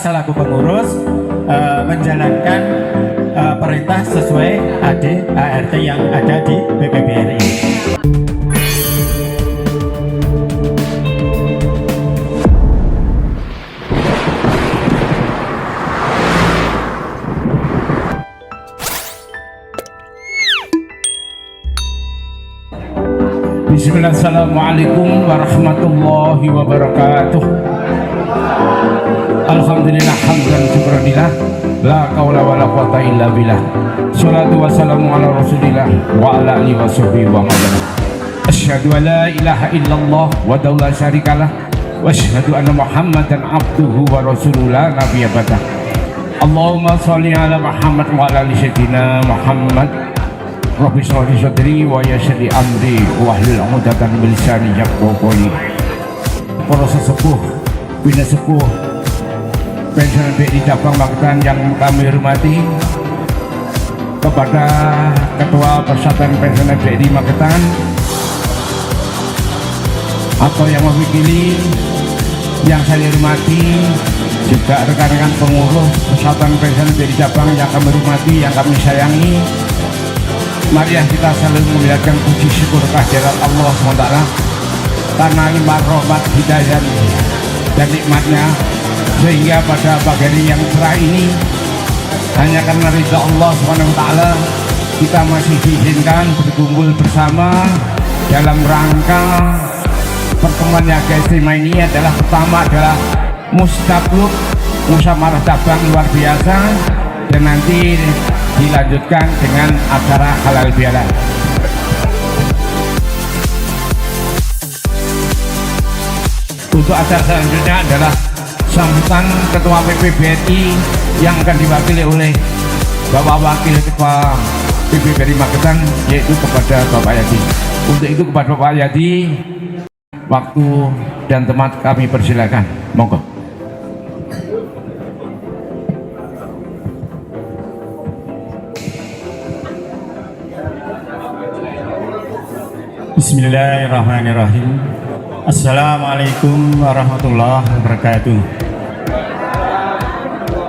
selaku pengurus menjalankan perintah sesuai ART yang ada di BPBRI. Bismillahirrahmanirrahim warahmatullahi wabarakatuh. Alhamdulillah hamdan syukranillah la qaula wala quwata illa billah. Shalatu wassalamu ala rasulillah wa ala alihi washabihi wa man. Asyhadu an la ilaha illallah wa la syarikalah wa asyhadu anna Muhammadan abduhu wa rasuluhu la nabiyya ba'dah. Allahumma shalli ala Muhammad wa ala ali sayyidina Muhammad. Rabbi shrah li sadri wa yassir li amri wahlul 'uqdatam min lisani yafqahu qawli. Para sesepuh, bina sepuh pensiunan BRI Cabang Magetan yang kami hormati, kepada Ketua Persatuan Pensiunan BRI Magetan atau yang mewakili yang saya hormati, juga rekan-rekan pengurus Persatuan Pensiunan BRI Cabang yang kami hormati, yang kami sayangi. Mari kita selalu mengucapkan puji syukur kehadirat Allah SWT karena limpah rahmat, hidayah dan nikmatnya, sehingga pada pagi hari yang cerah ini hanya karena ridha Allah SWT kita masih diizinkan berkumpul bersama dalam rangka pertemuan yang istimewa ini. Adalah pertama adalah Mustabluk Musyawarah Cabang luar biasa, dan nanti dilanjutkan dengan acara halal bihalal. Untuk acara selanjutnya adalah sambutan Ketua PPBRI yang akan diwakili oleh Bapak Wakil Ketua PPBRI Magetan, yaitu kepada Bapak Yadi. Untuk itu kepada Bapak Yadi, waktu dan tempat kami persilakan, monggo. Bismillahirrahmanirrahim. Assalamualaikum warahmatullahi wabarakatuh.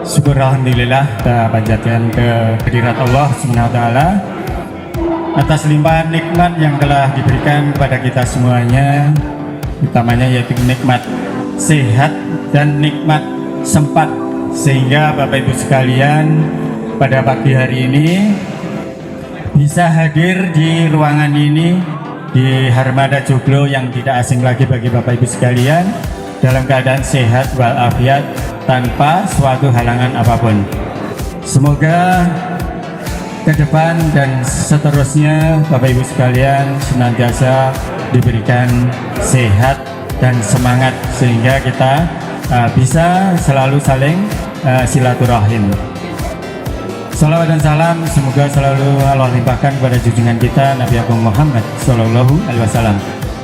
Syukur alhamdulillah kita panjatkan kehadirat Allah SWT atas limpahan nikmat yang telah diberikan kepada kita semuanya, utamanya yaitu nikmat sehat dan nikmat sempat, sehingga Bapak Ibu sekalian pada pagi hari ini bisa hadir di ruangan ini di Harmada Joglo yang tidak asing lagi bagi Bapak Ibu sekalian, dalam keadaan sehat walafiat tanpa suatu halangan apapun. Semoga ke depan dan seterusnya Bapak Ibu sekalian senantiasa diberikan sehat dan semangat, sehingga kita bisa selalu saling silaturahim. Salawat dan salam semoga selalu Allah limpahkan kepada junjungan kita Nabi Agung Muhammad Sallallahu Alaihi Wasallam.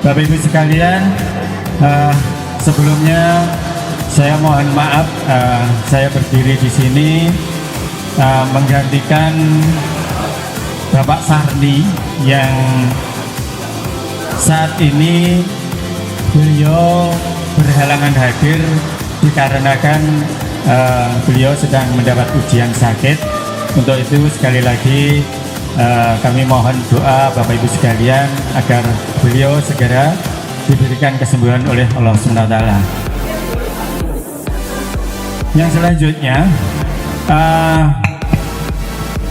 Bapak Ibu sekalian, sebelumnya saya mohon maaf, saya berdiri di sini menggantikan Bapak Sarni yang saat ini beliau berhalangan hadir dikarenakan beliau sedang mendapat ujian sakit. Untuk itu sekali lagi kami mohon doa Bapak Ibu sekalian agar beliau segera diberikan kesembuhan oleh Allah SWT. Yang selanjutnya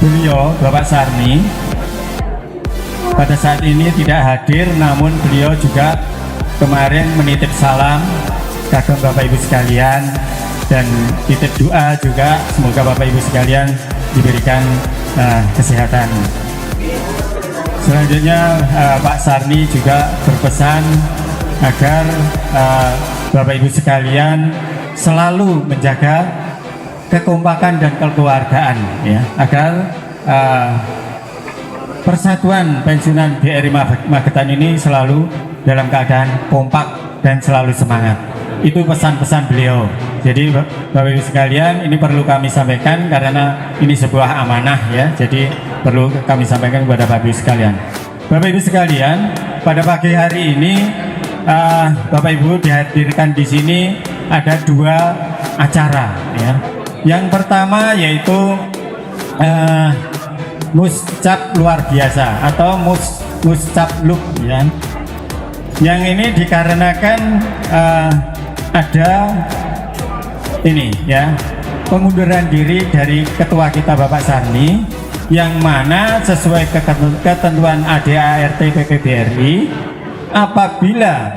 beliau Bapak Sarni pada saat ini tidak hadir, namun beliau juga kemarin menitip salam kagum Bapak Ibu sekalian dan titip doa juga, semoga Bapak Ibu sekalian diberikan kesehatan. Selanjutnya Pak Sarni juga berpesan agar Bapak Ibu sekalian selalu menjaga kekompakan dan kekeluargaan, ya, agar Persatuan Pensiunan BRI Magetan ini selalu dalam keadaan kompak dan selalu semangat. Itu pesan-pesan beliau. Jadi Bapak Ibu sekalian, ini perlu kami sampaikan karena ini sebuah amanah, ya. Jadi perlu kami sampaikan kepada Bapak Ibu sekalian. Bapak Ibu sekalian, pada pagi hari ini Bapak Ibu dihadirkan di sini ada dua acara ya. Yang pertama yaitu muscap luar biasa atau muscap lub ya. Yang ini dikarenakan ada ini ya, pengunduran diri dari ketua kita Bapak Sarni, yang mana sesuai ketentuan ADART PPBRI, apabila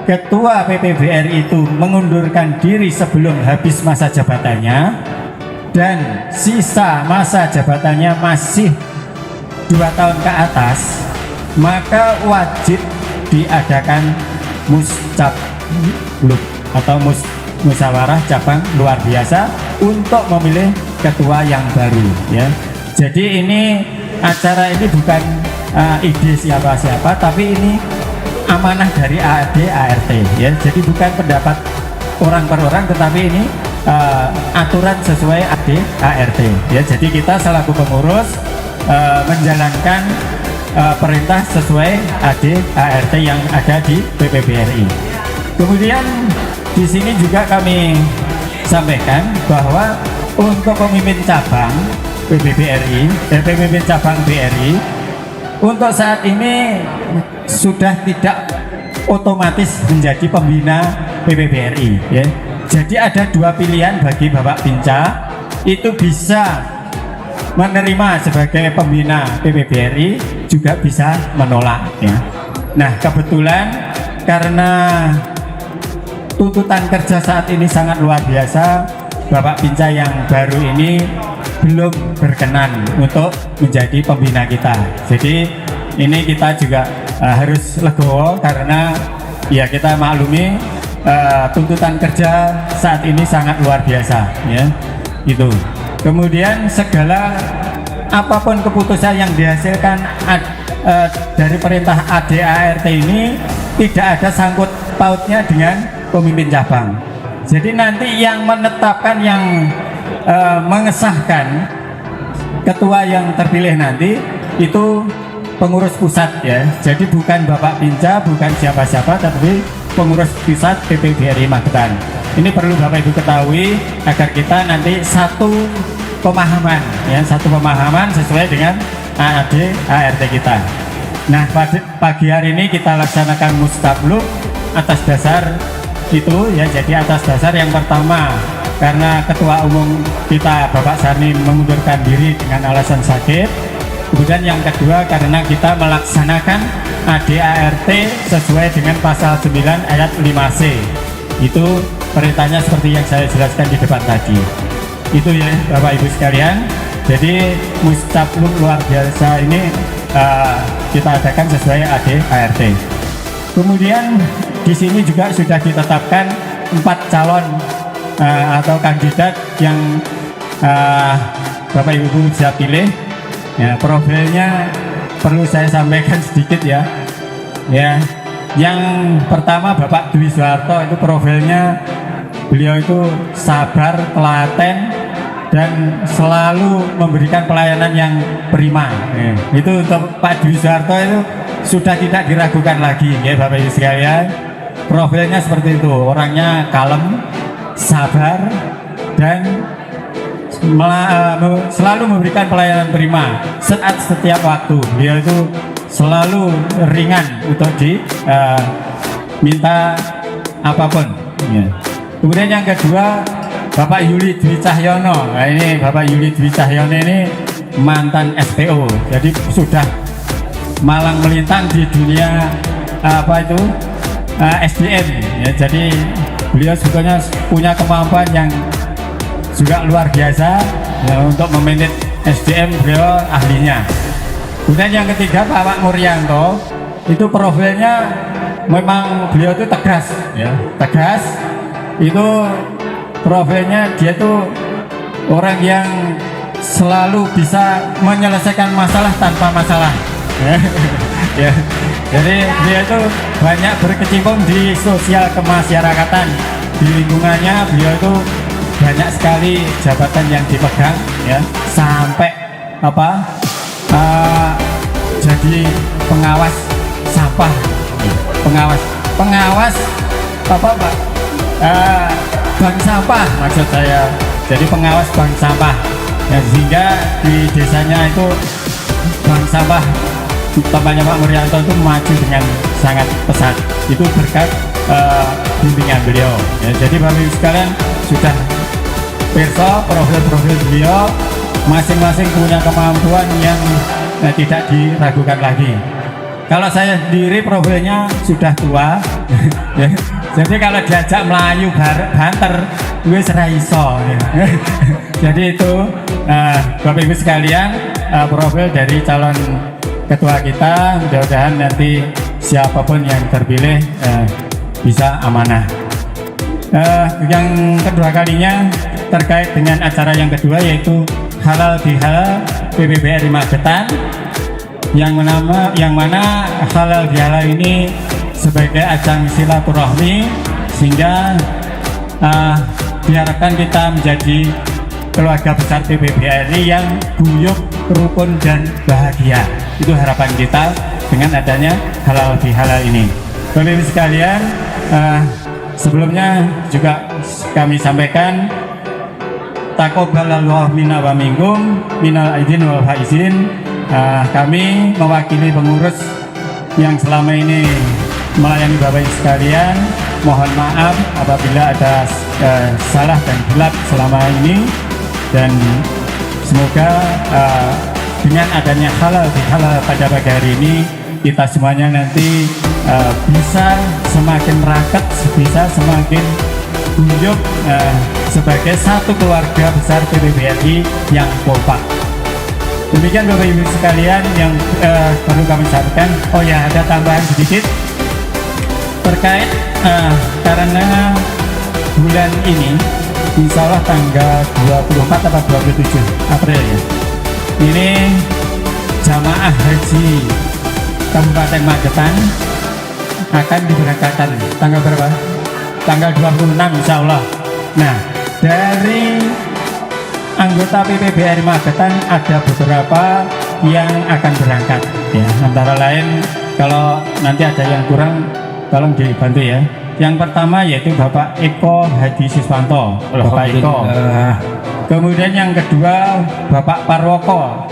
ketua PPBRI itu mengundurkan diri sebelum habis masa jabatannya dan sisa masa jabatannya masih 2 tahun ke atas, maka wajib diadakan muscap lub atau musyawarah cabang luar biasa untuk memilih ketua yang baru ya. Jadi ini acara ini bukan ide siapa-siapa, tapi ini amanah dari ADART ya. Jadi bukan pendapat orang per orang, tetapi ini aturan sesuai ADART ya. Jadi kita selaku pengurus menjalankan perintah sesuai ADART yang ada di PPBRI. Kemudian di sini juga kami sampaikan bahwa untuk pemimpin cabang pemimpin cabang BRI untuk saat ini sudah tidak otomatis menjadi pembina PPBRI ya. Jadi ada 2 pilihan bagi Bapak Pinca, itu bisa menerima sebagai pembina PPBRI, juga bisa menolak ya. Nah, kebetulan karena tuntutan kerja saat ini sangat luar biasa, Bapak Pinca yang baru ini belum berkenan untuk menjadi pembina kita. Jadi ini kita juga harus legowo karena ya kita maklumi tuntutan kerja saat ini sangat luar biasa ya. Itu. Kemudian segala apapun keputusan yang dihasilkan dari perintah ADART ini tidak ada sangkut pautnya dengan pemimpin cabang. Jadi nanti yang menetapkan, yang mengesahkan ketua yang terpilih nanti itu pengurus pusat ya. Jadi bukan Bapak Pinca, bukan siapa-siapa, tapi pengurus pusat PPBRI Magetan. Ini perlu Bapak Ibu ketahui agar kita nanti satu pemahaman ya, satu pemahaman sesuai dengan ADART kita. Nah, pagi hari ini kita laksanakan mustablu atas dasar itu ya. Jadi atas dasar yang pertama, karena ketua umum kita Bapak Sarni mengundurkan diri dengan alasan sakit. Kemudian yang kedua, karena kita melaksanakan ADART sesuai dengan pasal 9 ayat 5C. Itu perintahnya seperti yang saya jelaskan di depan tadi. Itu ya Bapak Ibu sekalian. Jadi mustablu luar biasa ini kita adakan sesuai ADART. Kemudian di sini juga sudah ditetapkan 4 calon atau kandidat yang Bapak Ibu bisa pilih ya. Profilnya perlu saya sampaikan sedikit ya. Yang pertama Bapak Dwi Soeharto, itu profilnya beliau itu sabar, telaten, dan selalu memberikan pelayanan yang prima ya. Itu untuk Pak Dwi Soeharto itu sudah tidak diragukan lagi ya Bapak Ibu sekalian. Profilnya seperti itu, orangnya kalem, sabar, dan selalu memberikan pelayanan prima saat setiap waktu. Beliau itu selalu ringan untuk minta apapun ya. Kemudian yang kedua Bapak Yuli Dwi Cahyono. Nah, ini Bapak Yuli Dwi Cahyono ini mantan SPO, jadi sudah malang melintang di dunia SDM ya. Jadi beliau sebetulnya punya kemampuan yang juga luar biasa ya, untuk memanage SDM, beliau ahlinya. Kemudian yang ketiga Pak Muryanto, itu profilnya memang beliau itu tegas ya, tegas. Itu profilnya dia tuh orang yang selalu bisa menyelesaikan masalah tanpa masalah ya. Jadi dia itu banyak berkecimpung di sosial kemasyarakatan, di lingkungannya beliau itu banyak sekali jabatan yang dipegang ya, sampai jadi pengawas sampah, pengawas apa Pak, bank sampah maksud saya. Jadi pengawas bank sampah. Ya, sehingga di desanya itu bank sampah tempatnya Pak Murianto itu maju dengan sangat pesat. Itu berkat bimbingan beliau. Ya, jadi Bapak Ibu sekalian sudah perso profil-profil beliau masing-masing punya kemampuan yang tidak diragukan lagi. Kalau saya sendiri profilnya sudah tua, ya. Jadi kalau diajak melayu banter, gue serai iso. Ya. Jadi itu Bapak Ibu sekalian profil dari calon ketua kita, mudah-mudahan nanti siapapun yang terpilih bisa amanah. Yang kedua kalinya terkait dengan acara yang kedua yaitu Halal Bihalal PPBRI Magetan, yang mana Halal Bihalal ini sebagai ajang silaturahmi, sehingga diharapkan kita menjadi keluarga besar PPBRI yang guyup, rukun dan bahagia. Itu harapan kita dengan adanya Halal Bihalal ini. Bapak Ibu sekalian, sebelumnya juga kami sampaikan taqabbalallahu minna wa minkum minal aidin wal faizin. Kami mewakili pengurus yang selama ini melayani Bapak Ibu sekalian, mohon maaf apabila ada salah dan gelap selama ini, dan semoga dengan adanya halal bihalal pada pagi hari ini kita semuanya nanti bisa semakin raket, bisa semakin guyup sebagai satu keluarga besar PPBRI yang kompak. Demikian Bapak Ibu sekalian yang perlu kami sampaikan. Oh ya, ada tambahan sedikit terkait karena bulan ini insya Allah tanggal 24 atau 27 April ya, ini jamaah haji Kabupaten Magetan akan diberangkatkan tanggal berapa? Tanggal 26 insya Allah. Nah, dari anggota PPBRI Magetan ada beberapa yang akan berangkat ya, antara lain kalau nanti ada yang kurang tolong dibantu ya. Yang pertama yaitu Bapak Eko Hadi Siswanto, Bapak Eko. Kemudian yang kedua Bapak Parwoko.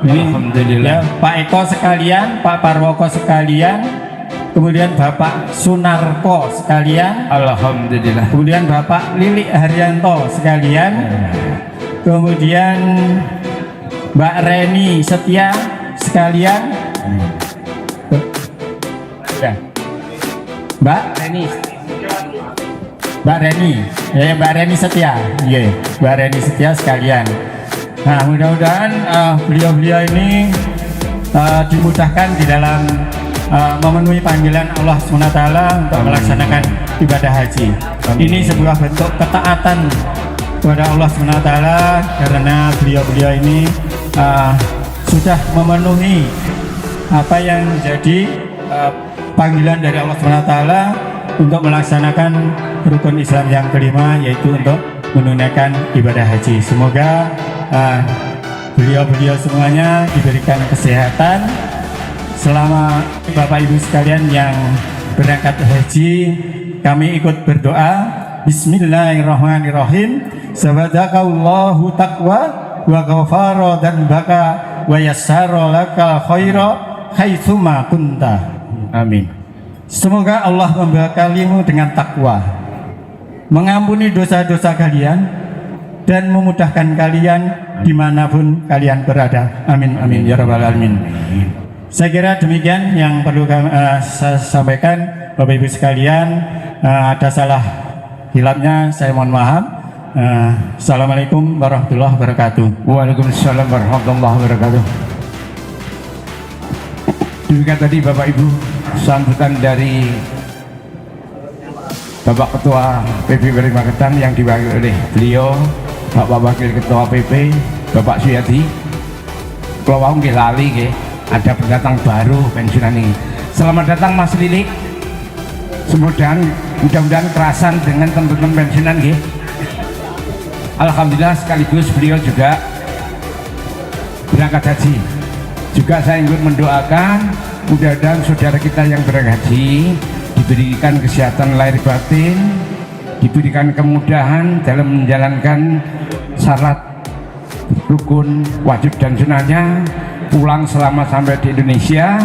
Ini ya, Pak Eko sekalian, Pak Parwoko sekalian, kemudian Bapak Sunarko sekalian, alhamdulillah. Kemudian Bapak Lili Haryanto sekalian, kemudian Mbak Reni Setia sekalian, ya. Mbak Reni Setia, yeah. Mbak Reni Setia sekalian. Nah, mudah-mudahan beliau-beliau ini dimudahkan di dalam memenuhi panggilan Allah SWT untuk melaksanakan ibadah haji. Ini sebuah bentuk ketaatan kepada Allah SWT karena beliau-beliau ini sudah memenuhi apa yang menjadi panggilan dari Allah SWT untuk melaksanakan rukun Islam yang kelima, yaitu untuk menunaikan ibadah haji. Semoga beliau-beliau semuanya diberikan kesehatan selama Bapak Ibu sekalian yang berangkat haji. Kami ikut berdoa. Bismillahirrahmanirrahim. Sabadakallahu taqwa wa ghafara dan baka wa yassara lakal khaira haitsuma kunta. Amin. Semoga Allah membekalimu dengan takwa, mengampuni dosa-dosa kalian, dan memudahkan kalian dimanapun kalian berada. Amin amin ya rabbal alamin. Saya kira demikian yang perlu saya sampaikan Bapak Ibu sekalian. Ada salah hilapnya saya mohon maaf. Assalamualaikum warahmatullahi wabarakatuh. Waalaikumsalam warahmatullahi wabarakatuh. Demikian tadi Bapak Ibu sambutan dari Bapak Ketua PPBRI Magetan yang diwakili oleh beliau Bapak Wakil Ketua PP Bapak Suyadi. Kalau mau nggih lali nggih, ada pendatang baru pensiunan ini. Selamat datang Mas Lilik. Mudah-mudahan kerasan dengan teman-teman pensiunan nggih. Alhamdulillah sekaligus beliau juga berangkat haji. Juga saya ingin mendoakan mudah-mudahan saudara kita yang berangkat haji diberikan kesehatan lahir batin, diberikan kemudahan dalam menjalankan syarat rukun wajib dan sunahnya, pulang selamat sampai di Indonesia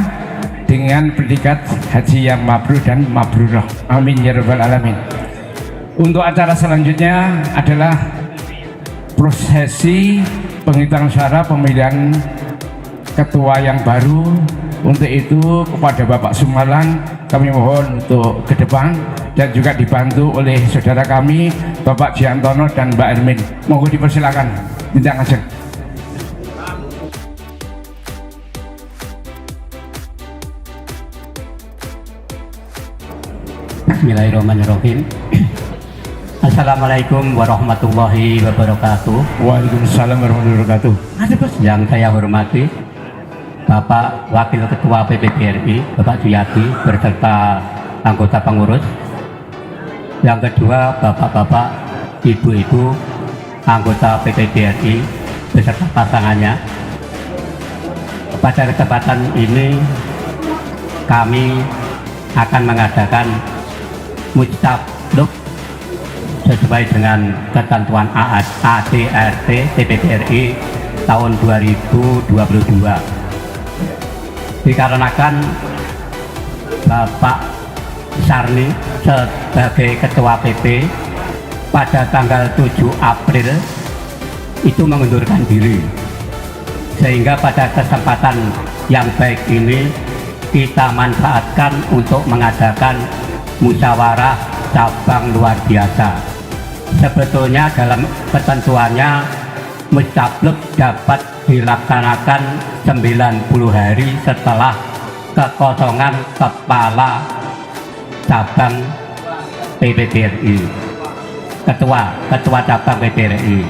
dengan predikat haji yang mabrur dan mabrurah. Amin ya rabbal alamin. Untuk acara selanjutnya adalah prosesi penghitungan suara pemilihan ketua yang baru. Untuk itu kepada Bapak Sumalan kami mohon untuk ke depan dan juga dibantu oleh saudara kami Bapak Jiantono dan Mbak Ermin. Mohon dipersilakan. Tidak ngajak. Bismillahirrahmanirrahim. Assalamualaikum warahmatullahi wabarakatuh. Waalaikumsalam warahmatullahi wabarakatuh. Yang saya hormati Bapak Wakil Ketua PPBRI Bapak Suyadi beserta anggota pengurus. Yang kedua Bapak-bapak, Ibu-ibu anggota PPBRI beserta pasangannya. Pada kesempatan ini kami akan mengadakan Mujtabluk sesuai dengan ketentuan ADART PPBRI tahun 2022. Dikarenakan Bapak Sarni sebagai Ketua PP pada tanggal 7 April itu mengundurkan diri, sehingga pada kesempatan yang baik ini kita manfaatkan untuk mengadakan musyawarah cabang luar biasa. Sebetulnya dalam ketentuannya Mujtabluk dapat dilaksanakan 90 hari setelah kekosongan kepala cabang PPBRI, ketua cabang PPBRI.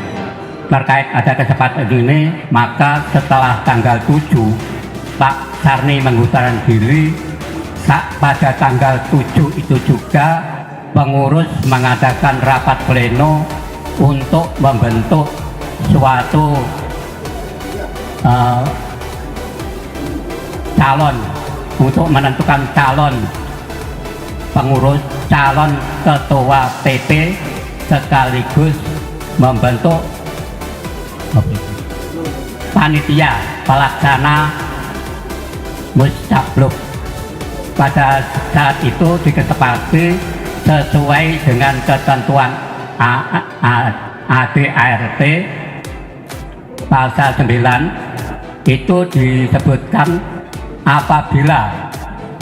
Terkait ada kesempatan ini, maka setelah tanggal 7 Pak Sarni mengundurkan diri, pada tanggal 7 itu juga pengurus mengadakan rapat pleno untuk membentuk suatu calon, untuk menentukan calon pengurus, calon ketua PP, sekaligus membentuk panitia pelaksana Mujtabluk. Pada saat itu dikesepakati sesuai dengan ketentuan ADART pasal 9 itu disebutkan apabila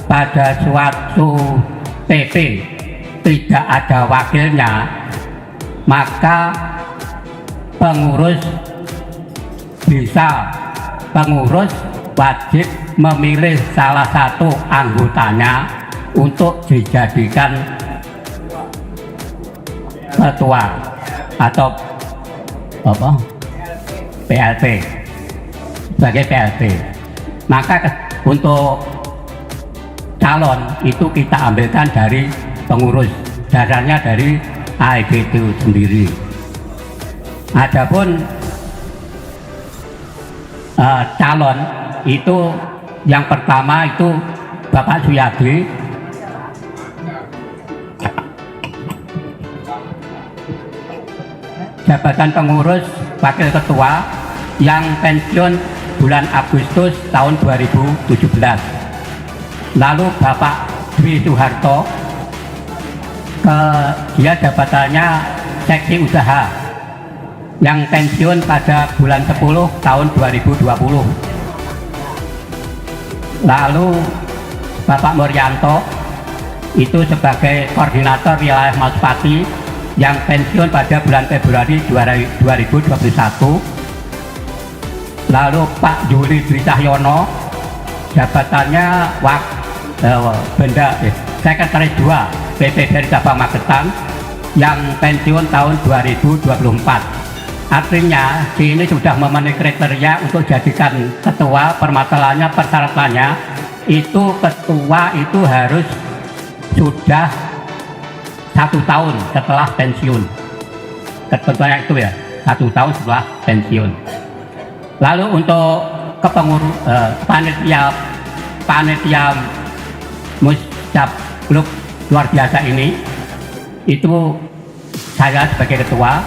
pada suatu PP tidak ada wakilnya, maka pengurus wajib memilih salah satu anggotanya untuk dijadikan ketua atau PLT, sebagai PLT. Maka untuk calon itu kita ambilkan dari pengurus, dasarnya dari AEG itu sendiri. Adapun calon itu yang pertama itu Bapak Suyadi, jabatan pengurus wakil ketua yang pensiun bulan Agustus tahun 2017. Lalu Bapak Dwi Soeharto, dia jabatannya seksi usaha yang pensiun pada bulan 10 tahun 2020. Lalu Bapak Muryanto itu sebagai koordinator wilayah Maspati yang pensiun pada bulan Februari 2021. Lalu Pak Yuli Dwi Cahyono, jabatannya Sekretaris 2 PPBRI Cabang Magetan yang pensiun tahun 2024. Artinya ini sudah memenuhi kriteria untuk jadikan ketua. Permasalahannya, persyaratannya itu ketua itu harus sudah 1 tahun setelah pensiun. Ketentuannya itu ya, 1 tahun setelah pensiun. Lalu untuk kepengurus panitia Mujtabluk luar biasa ini, itu saya sebagai ketua,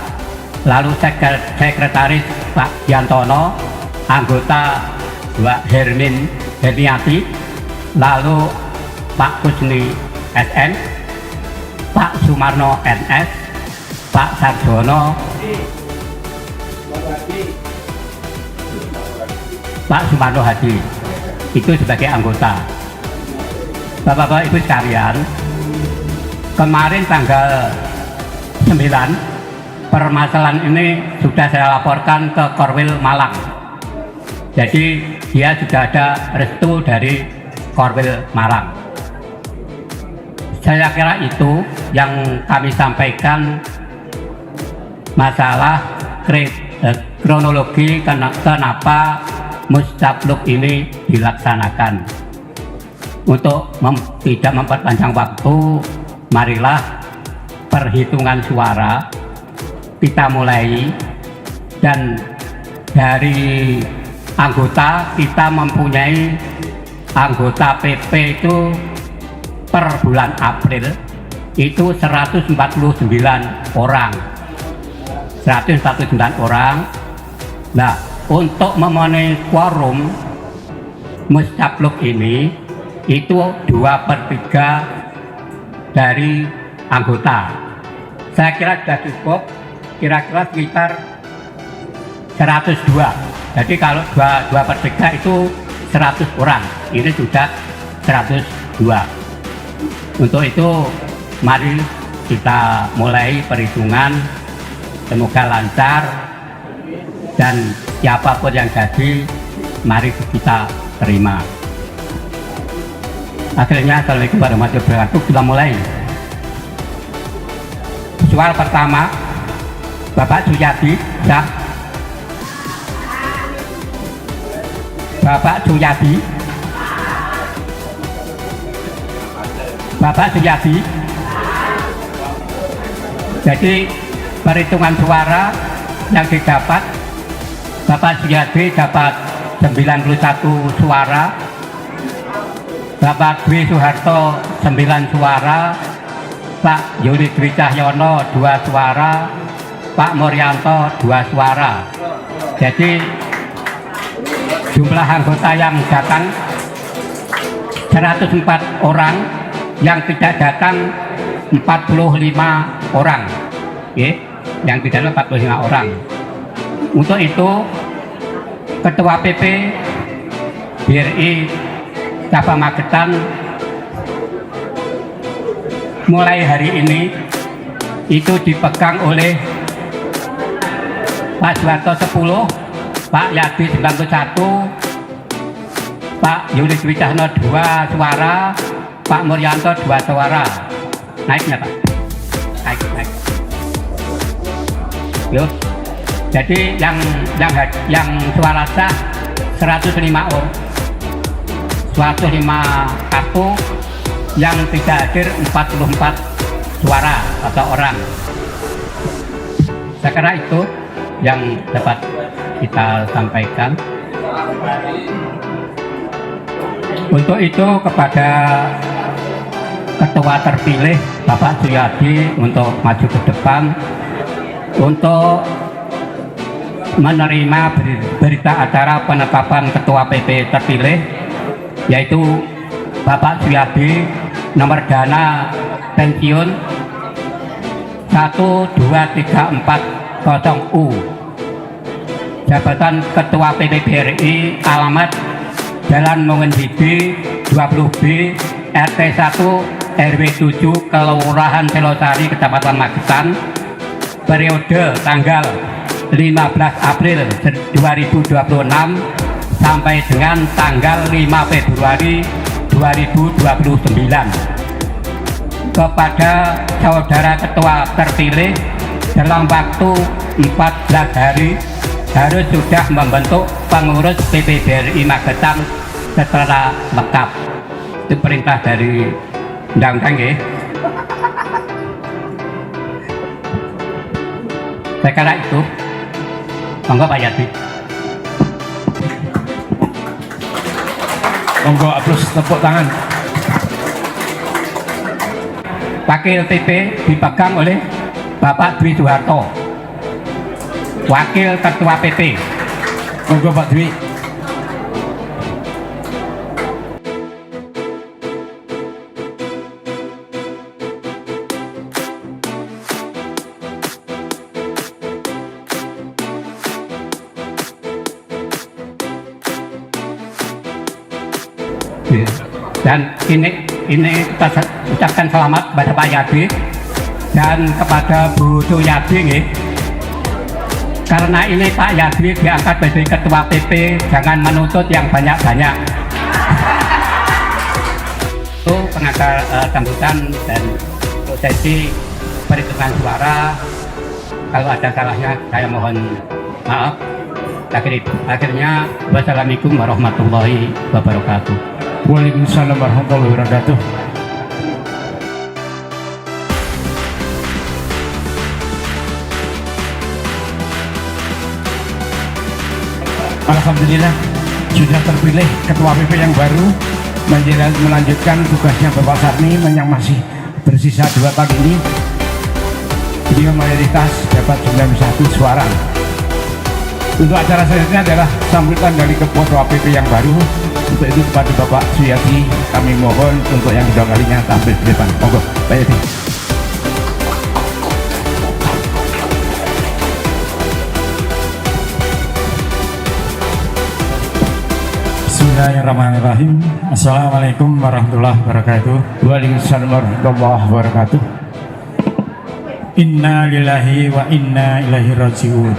lalu sekretaris Pak Yantono, anggota Mbak Herniati, lalu Pak Kusni SN, Pak Sumarno NS, Pak Sarjono, Pak Sumarno Hadi, itu sebagai anggota. Bapak-bapak Ibu sekalian, kemarin tanggal 9 permasalahan ini sudah saya laporkan ke Korwil Malang. Jadi dia sudah ada restu dari Korwil Malang. Saya kira itu yang kami sampaikan masalah kronologi kenapa Mustabluk ini dilaksanakan. Untuk tidak memperpanjang waktu, marilah perhitungan suara kita mulai, dan dari anggota kita mempunyai anggota PP itu per bulan April itu 149 orang. 149 orang. Nah, untuk memenuhi quorum Mustabluk ini itu 2/3 dari anggota. Saya kira sudah cukup, kira-kira sekitar 102. Jadi kalau 2/3 itu 100 orang, ini sudah 102. Untuk itu mari kita mulai perhitungan, semoga lancar, dan siapapun yang jadi mari kita terima. Akhirnya, assalamualaikum warahmatullahi wabarakatuh. Kita mulai. Suara pertama Bapak Suyadi, sah. Bapak Suyadi, Bapak Suyadi. Jadi perhitungan suara yang didapat, Bapak Suyadi dapat 91 suara, Bapak Dwi Soeharto 9 suara, Pak Yuli Dwi Cahyono 2 suara, Pak Muryanto 2 suara. Jadi jumlah anggota yang datang 104 orang, yang tidak datang 45 orang. Oke, yang tidak datang 45 orang. Untuk itu Ketua PP BRI Cabang Magetan mulai hari ini itu dipegang oleh Pak Suharto 10, Pak Yadi 91, Pak Yuli Dwi Cahyono 2 suara, Pak Muryanto 2 suara. Naiknya Pak, naik. Yuk. Jadi yang suara sah 105 orang, 105 kartu, yang tidak hadir 44 suara atau orang. Saya kira itu yang dapat kita sampaikan. Untuk itu kepada ketua terpilih Bapak Suyadi untuk maju ke depan untuk menerima berita acara penetapan ketua PP terpilih, yaitu Bapak Suyadi, nomor dana pensiun 12340U, jabatan ketua PP BRI, alamat Jalan Mongenbidi 20B, RT 1 RW 7, Kelurahan Selosari, Kecamatan Magetan, periode tanggal 15 April 2026 sampai dengan tanggal 5 Februari 2029. Kepada saudara ketua terpilih, dalam waktu 14 hari harus sudah membentuk pengurus PP BRI Magetan secara lengkap. Itu perintah dari undang-undang ya. Saya kira itu. Monggo Pak Yadi. Monggo aplaus, tepuk tangan. Wakil PP dipegang oleh Bapak Dwi Soeharto, Wakil Ketua PP. Monggo Pak Dwi. Dan ini kita ucapkan selamat kepada Pak Yadi dan kepada Bu Suyadi nih. Karena ini Pak Yadi diangkat menjadi Ketua PP, jangan menuntut yang banyak-banyak. Itu pengacara sambutan dan prosesi perhitungan suara. Kalau ada salahnya saya mohon maaf. Akhirnya wassalamualaikum warahmatullahi wabarakatuh. Waalaikumsalam warahmatullahi wabarakatuh. Alhamdulillah sudah terpilih Ketua PP yang baru melanjutkan tugasnya Bapak Sarni yang masih bersisa 2 tahun ini. Beliau mayoritas dapat 91 suara. Untuk acara selanjutnya adalah sambutan dari Ketua PP yang baru. Untuk itu kepada Bapak Suyadi kami mohon untuk yang kedua kalinya tampil di depan. Monggo Pak Yadi. Bismillahirrahmanirrahim. Assalamualaikum warahmatullahi wabarakatuh. Waalaikumsalam warahmatullahi wabarakatuh. Inna lillahi wa inna ilaihi rajiun.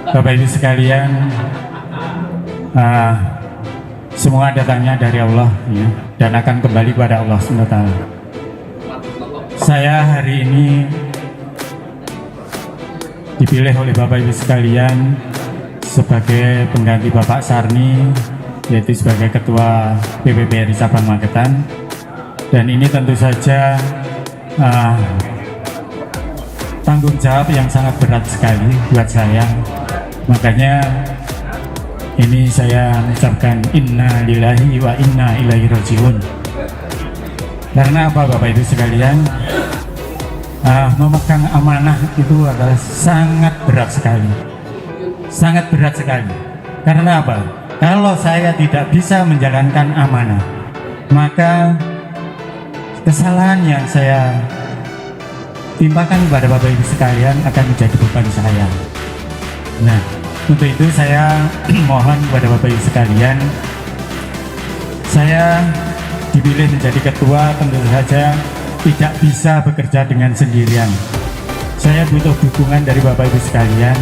Bapak Ibu sekalian, semua datangnya dari Allah ya, dan akan kembali pada Allah SWT. Saya hari ini dipilih oleh Bapak Ibu sekalian sebagai pengganti Bapak Sarni, yaitu sebagai Ketua PPPRI Cabang Magetan. Dan ini tentu saja tanggung jawab yang sangat berat sekali buat saya. Makanya ini saya mengucapkan inna lillahi wa inna ilaihi rajiun. Karena apa Bapak Ibu sekalian, memegang amanah itu adalah sangat berat sekali. Sangat berat sekali. Karena apa? Kalau saya tidak bisa menjalankan amanah, maka kesalahan yang saya timpakan kepada Bapak Ibu sekalian akan menjadi beban saya. Nah, untuk itu saya mohon kepada Bapak Ibu sekalian, saya dipilih menjadi ketua tentu saja tidak bisa bekerja dengan sendirian. Saya butuh dukungan dari Bapak Ibu sekalian.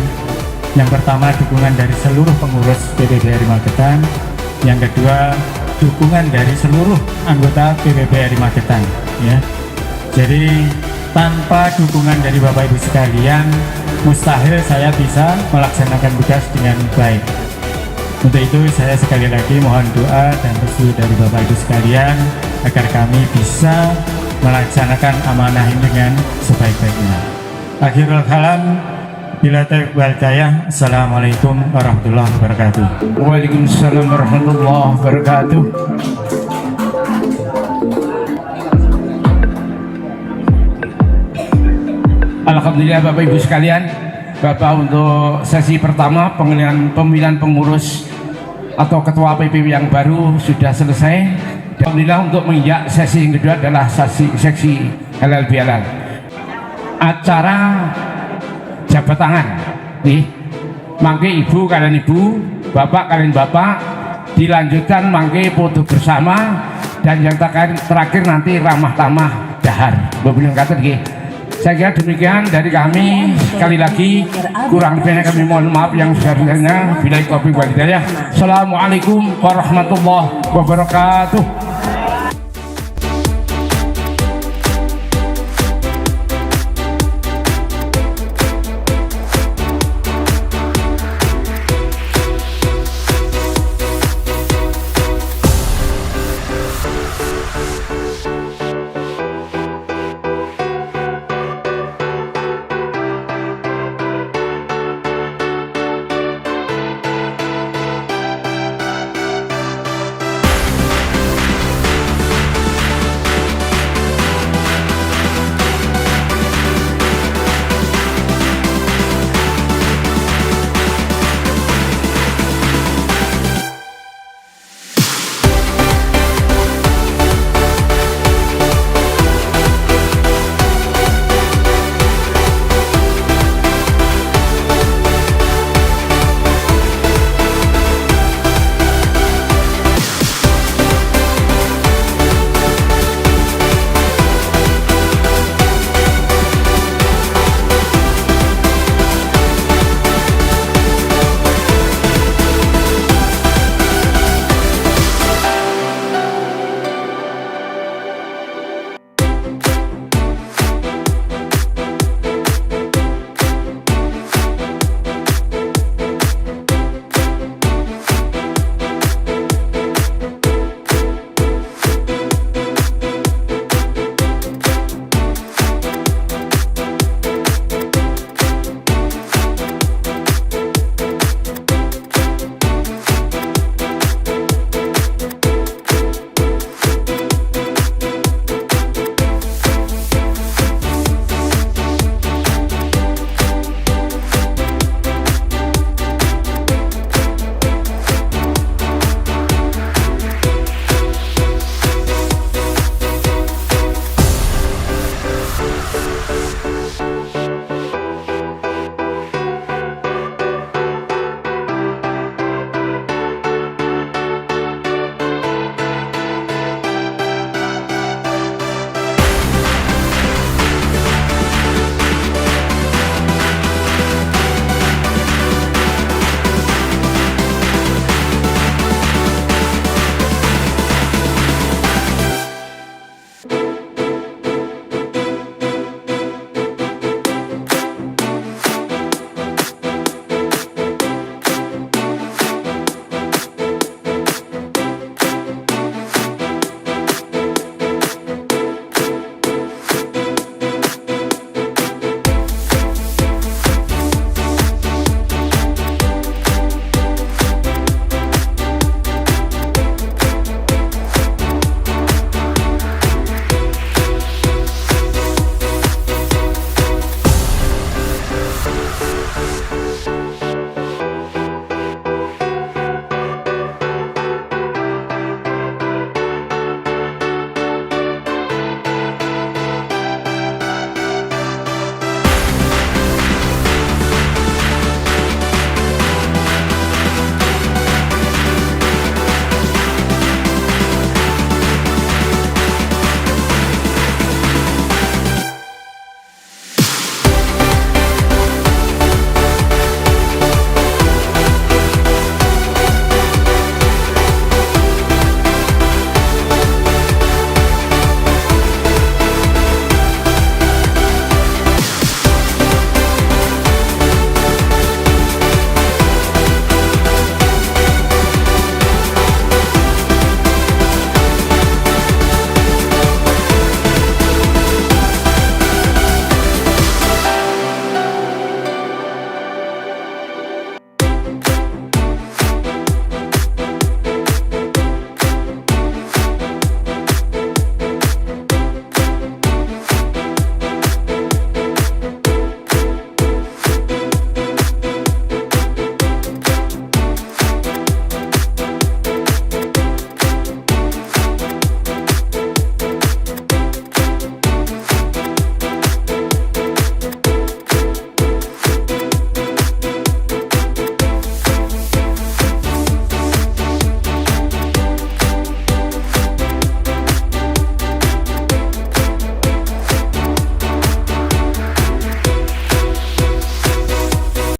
Yang pertama, dukungan dari seluruh pengurus PPPRI Magetan. Yang kedua, dukungan dari seluruh anggota PPPRI Magetan ya. Jadi tanpa dukungan dari Bapak Ibu sekalian, mustahil saya bisa melaksanakan tugas dengan baik. Untuk itu saya sekali lagi mohon doa dan restu dari Bapak Ibu sekalian agar kami bisa melaksanakan amanah ini dengan sebaik-baiknya. Akhirul kalam, bila taufiq wal hidayah. Assalamualaikum warahmatullahi wabarakatuh. Waalaikumsalam warahmatullahi wabarakatuh. Alhamdulillah Bapak Ibu sekalian, Bapak untuk sesi pertama pemilihan pengurus atau ketua PP yang baru sudah selesai. Alhamdulillah untuk menginjak sesi yang kedua adalah seksi halal bihalal. Acara jabat tangan nih, mangke ibu kalian ibu, bapak kalian bapak, dilanjutkan mangke foto bersama, dan yang terakhir nanti ramah tamah dahar. Beberapa kata nggih. Saya kira demikian dari kami. Sekali lagi kurang lebihnya kami mohon maaf yang sebesar-besarnya. Billahi taufiq wal hidayah. Assalamualaikum warahmatullahi wabarakatuh.